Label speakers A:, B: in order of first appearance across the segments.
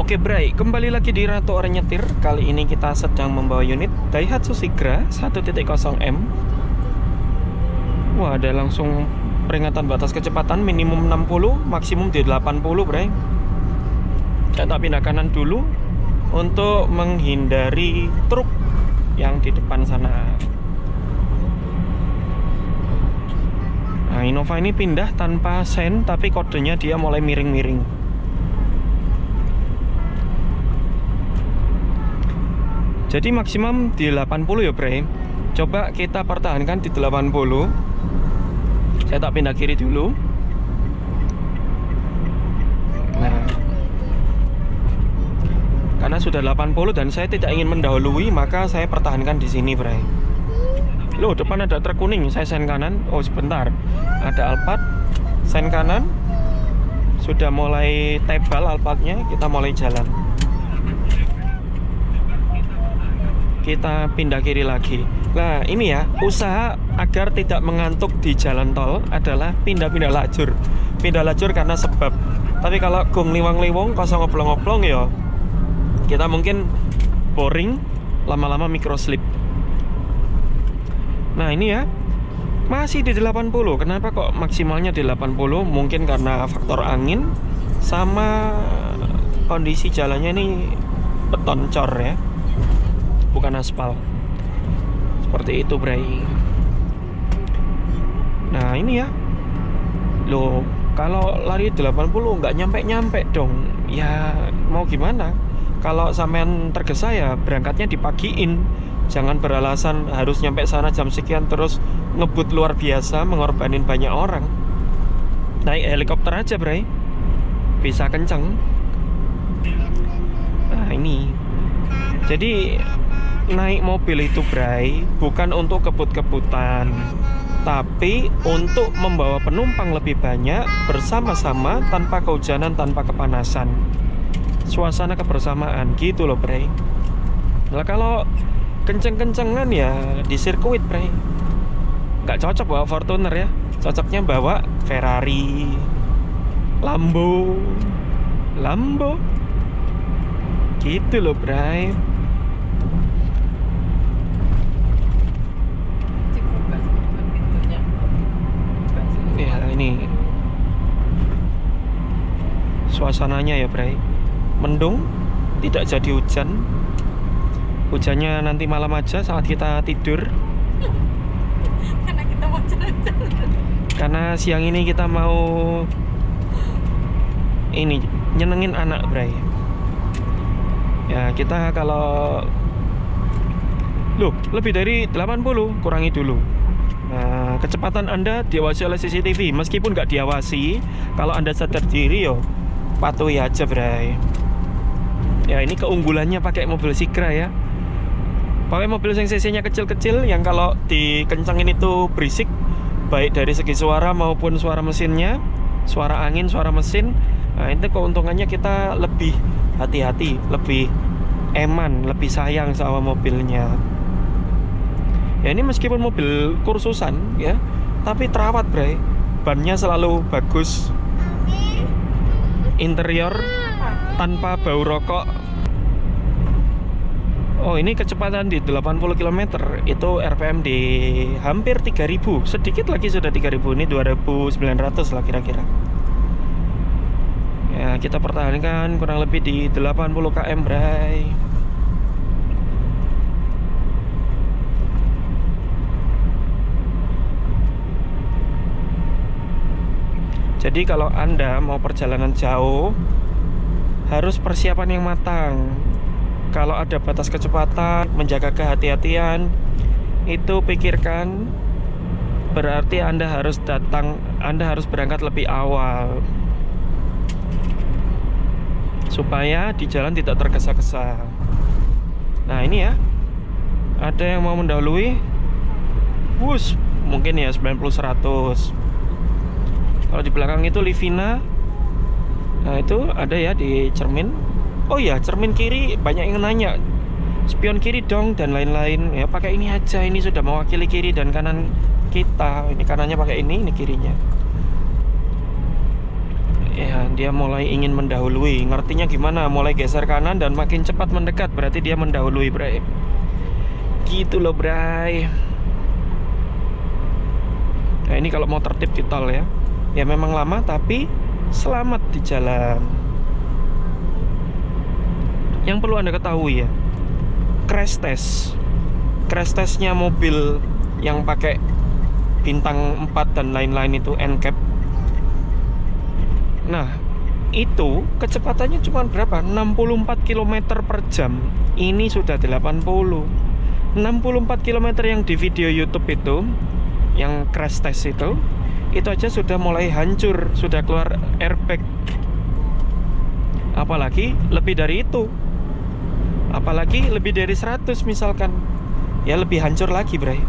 A: Oke Bray, kembali lagi di Ratu Orang Nyetir. Kali ini kita sedang membawa unit Daihatsu Sigra 1.0M. Wah, ada langsung peringatan batas kecepatan minimum 60, maksimum di 80 Bray. Saya tak pindah kanan dulu untuk menghindari truk yang di depan sana. Nah, Innova ini pindah tanpa sen, tapi kodenya dia mulai miring-miring. Jadi maksimum di 80 ya Bray. Coba kita pertahankan di 80. Saya tak pindah kiri dulu. Nah, karena sudah 80 dan saya tidak ingin mendahului, maka saya pertahankan di sini Bray. Loh, depan ada truk kuning, saya sen kanan. Oh sebentar, ada Alphard, sen kanan. Sudah mulai tebal Alphardnya, kita mulai jalan. Kita pindah kiri lagi. Nah ini ya, usaha agar tidak mengantuk di jalan tol adalah pindah-pindah lajur. Pindah lajur karena sebab. Tapi kalau gung liwang-liwong, kosong ngoplong-ngoplong ya, kita mungkin boring, lama-lama microslip. Nah ini ya, masih di 80. Kenapa kok maksimalnya di 80? Mungkin karena faktor angin sama kondisi jalannya ini beton cor ya, bukan aspal. Seperti itu Bray. Nah ini ya, loh, kalau lari 80 nggak nyampe-nyampe dong. Ya mau gimana? Kalau sampean tergesa ya berangkatnya dipagiin. Jangan beralasan harus nyampe sana jam sekian terus ngebut luar biasa, mengorbanin banyak orang. Naik helikopter aja Bray, bisa kenceng. Nah ini, jadi naik mobil itu Bray bukan untuk kebut-kebutan, tapi untuk membawa penumpang lebih banyak bersama-sama, tanpa kehujanan, tanpa kepanasan. Suasana kebersamaan gitu loh Bray. Nah kalau kenceng-kencengan ya di sirkuit Bray, nggak cocok bawa Fortuner ya, cocoknya bawa Ferrari, Lambo gitu loh Bray. Ya ini suasananya ya Bray, mendung, tidak jadi hujan. Hujannya nanti malam aja saat kita tidur.
B: Karena kita mau jalan-jalan.
A: Karena siang ini kita mau ini nyenengin anak Bray. Ya kita kalau loh lebih dari 80 kurangi dulu. Nah, kecepatan Anda diawasi oleh CCTV. Meskipun nggak diawasi, kalau Anda sadar diri yo patuhi aja Bray. Ya ini keunggulannya pakai mobil Sigra ya. Pakai mobil yang cc-nya kecil-kecil, yang kalau dikencengin itu berisik, baik dari segi suara maupun suara mesinnya, suara angin, suara mesin. Nah itu keuntungannya kita lebih hati-hati, lebih eman, lebih sayang sama mobilnya. Ya ini meskipun mobil kursusan ya, tapi terawat Bray. Bannya selalu bagus, interior tanpa bau rokok. Oh ini kecepatan di 80 km itu RPM di hampir 3000, sedikit lagi sudah 3000. Ini 2900 lah kira-kira. Ya kita pertahankan kurang lebih di 80 km Bray. Jadi kalau Anda mau perjalanan jauh, harus persiapan yang matang. Kalau ada batas kecepatan, menjaga kehati-hatian, itu pikirkan. Berarti Anda harus berangkat lebih awal, supaya di jalan tidak tergesa-gesa. Nah ini ya, ada yang mau mendahului. Wush, mungkin ya 90-100. Kalau di belakang itu Livina. Nah itu ada ya di cermin. Oh ya, cermin kiri banyak yang nanya, spion kiri dong dan lain-lain. Ya pakai ini aja, ini sudah mewakili kiri dan kanan kita. Ini kanannya pakai ini kirinya. Ya, dia mulai ingin mendahului. Ngertinya gimana? Mulai geser kanan dan makin cepat mendekat, berarti dia mendahului, Bray. Gitu loh, Bray. Nah, ini kalau mau tertib di tol ya. Ya memang lama tapi selamat di jalan. Yang perlu Anda ketahui ya, crash test. Crash testnya mobil yang pakai bintang 4 dan lain-lain itu NCAP. Nah, itu kecepatannya cuma berapa? 64 km per jam. Ini sudah 80. 64 km yang di video YouTube itu, yang crash test itu aja sudah mulai hancur, sudah keluar airbag. Apalagi lebih dari itu. Apalagi lebih dari 100 misalkan. Ya lebih hancur lagi, Bray.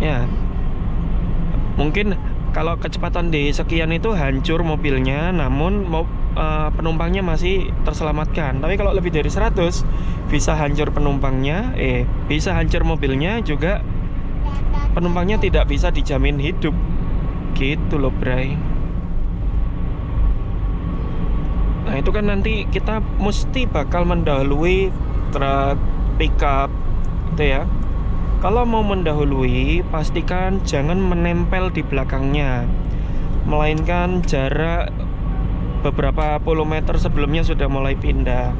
A: Ya. Mungkin kalau kecepatan di sekian itu hancur mobilnya, namun penumpangnya masih terselamatkan. Tapi kalau lebih dari 100 bisa hancur penumpangnya, bisa hancur mobilnya juga, penumpangnya tidak bisa dijamin hidup. Gitu loh, Bray. Nah, itu kan nanti kita mesti bakal mendahului truk pickup itu ya. Kalau mau mendahului, pastikan jangan menempel di belakangnya, melainkan jarak beberapa puluh meter sebelumnya sudah mulai pindah.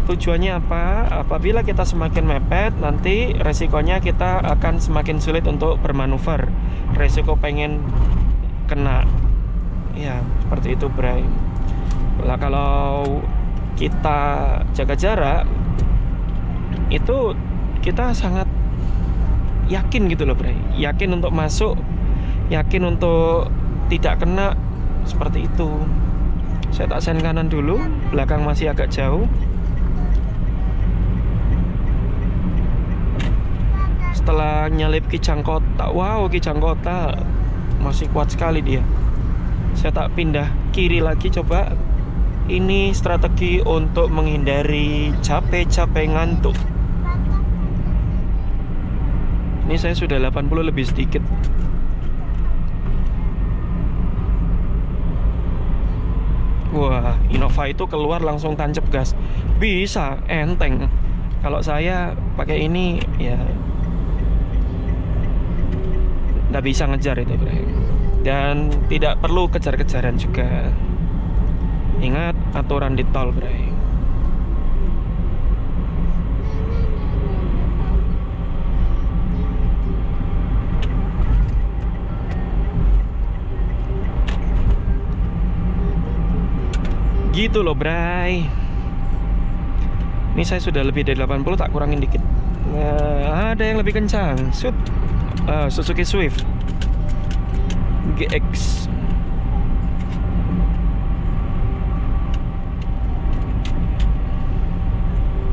A: Tujuannya apa? Apabila kita semakin mepet, nanti resikonya kita akan semakin sulit untuk bermanuver. Resiko pengen kena. Ya, seperti itu, Bray. Lah kalau kita jaga jarak, itu kita sangat yakin gitu loh, Bray. Yakin untuk masuk, yakin untuk tidak kena, seperti itu. Saya tak sen kanan dulu, belakang masih agak jauh. Setelah nyalip Kijang Kota, wow, Kijang Kota masih kuat sekali dia. Saya tak pindah kiri lagi, coba. Ini strategi untuk menghindari capek-capek ngantuk. Ini saya sudah 80 lebih sedikit. Wah, Innova itu keluar langsung tancap gas. Bisa, enteng. Kalau saya pakai ini ya nggak bisa ngejar itu, Bray. Dan tidak perlu kejar-kejaran juga. Ingat aturan di tol, Bray. Gitu loh, Bray. Ini saya sudah lebih dari 80, tak kurangin dikit. Ada yang lebih kencang. Suzuki Swift GX.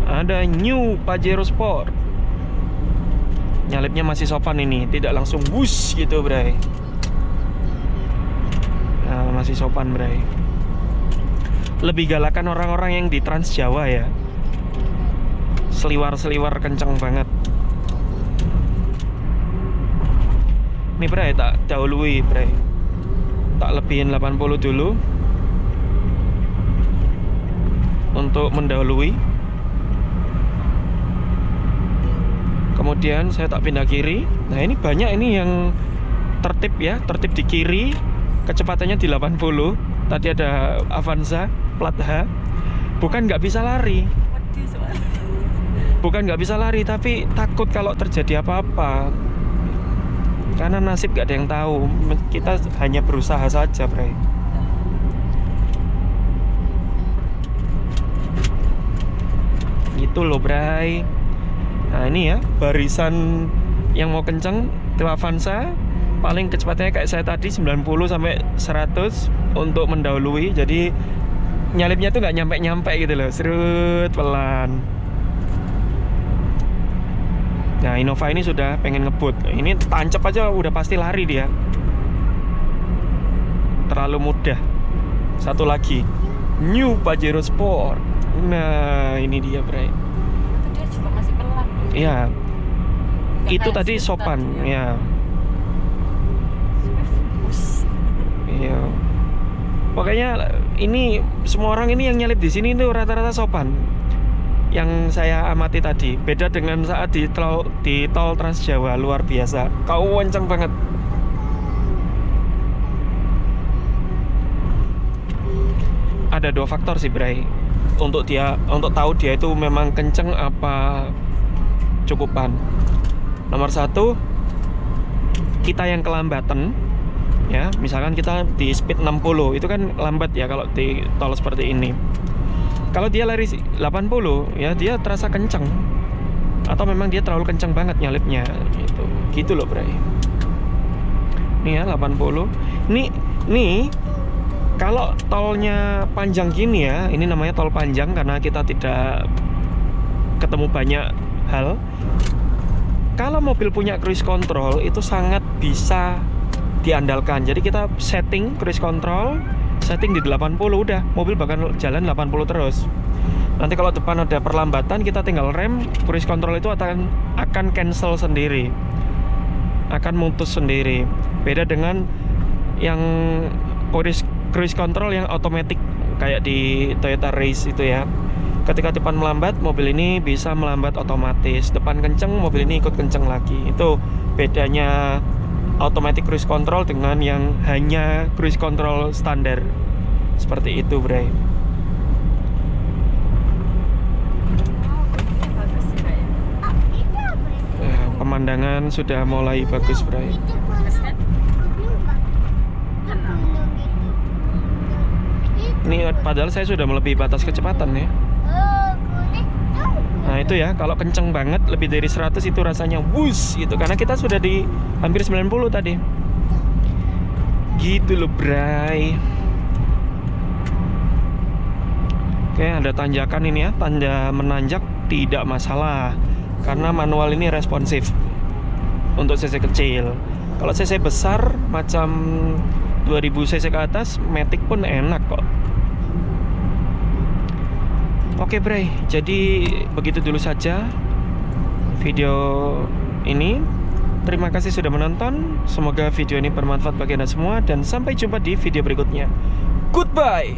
A: Ada New Pajero Sport. Nyalipnya masih sopan ini, tidak langsung wush gitu, Bray. Nah, masih sopan, Bray. Lebih galakan orang-orang yang di Trans Jawa ya. Seliwar-seliwar kenceng banget. Ini, Bray, tak dahului, Bray. Tak lebihin 80 dulu untuk mendahului. Kemudian saya tak pindah kiri. Nah, ini banyak ini yang tertib ya, tertib di kiri. Kecepatannya di 80. Tadi ada Avanza plat H. Bukan nggak bisa lari. Bukan nggak bisa lari, tapi takut kalau terjadi apa-apa. Karena nasib nggak ada yang tahu. Kita hanya berusaha saja, Bray. Gitu loh, Bray. Nah, ini ya barisan yang mau kenceng itu Avanza. Paling kecepatannya kayak saya tadi 90 sampai 100 untuk mendahului. Jadi nyalipnya tuh nggak nyampe-nyampe gitu loh, serut pelan. Nah, Innova ini sudah pengen ngebut. Ini tancap aja udah pasti lari dia. Terlalu mudah. Satu lagi, New Pajero Sport. Nah, ini dia, Bray.
B: Dia juga masih pelan.
A: Iya.
B: Nggak
A: Itu
B: kayak
A: tadi
B: Swift
A: sopan,
B: tadi,
A: ya. Ya. Pokoknya ini semua orang ini yang nyalip di sini itu rata-rata sopan. Yang saya amati tadi, beda dengan saat di tol Trans Jawa, luar biasa. Kau kenceng banget. Ada dua faktor sih, Bray. Untuk tahu dia itu memang kenceng apa cukupan. Nomor satu, kita yang kelambatan. Ya, misalkan kita di speed 60, itu kan lambat ya kalau di tol seperti ini. Kalau dia lari 80, ya dia terasa kenceng. Atau memang dia terlalu kenceng banget nyalipnya gitu. Gitu loh, Bray. Nih ya 80. Nih kalau tolnya panjang gini ya, ini namanya tol panjang karena kita tidak ketemu banyak hal. Kalau mobil punya cruise control itu sangat bisa diandalkan. Jadi kita setting cruise control, setting di 80, udah mobil bakal jalan 80 terus. Nanti kalau depan ada perlambatan, kita tinggal rem, cruise control itu akan cancel sendiri, akan mutus sendiri. Beda dengan yang cruise control yang otomatis kayak di Toyota Race itu ya. Ketika depan melambat, mobil ini bisa melambat otomatis. Depan kenceng, mobil ini ikut kenceng lagi. Itu bedanya automatic cruise control dengan yang hanya cruise control standar. Seperti itu, Bray.
B: Bagus sih kayak.
A: Pemandangan sudah mulai bagus, Bray.
B: Bagus kan?
A: Ini padahal saya sudah melebihi batas kecepatan ya. Nah itu ya, kalau kenceng banget lebih dari 100 itu rasanya wuss gitu. Karena kita sudah di hampir 90 tadi. Gitu loh, Bray. Oke, ada tanjakan ini ya. Tanda menanjak tidak masalah, karena manual ini responsif untuk cc kecil. Kalau cc besar macam 2000 cc ke atas, Matic pun enak kok. Oke, Bray, jadi begitu dulu saja video ini. Terima kasih sudah menonton. Semoga video ini bermanfaat bagi Anda semua, dan sampai jumpa di video berikutnya. Goodbye.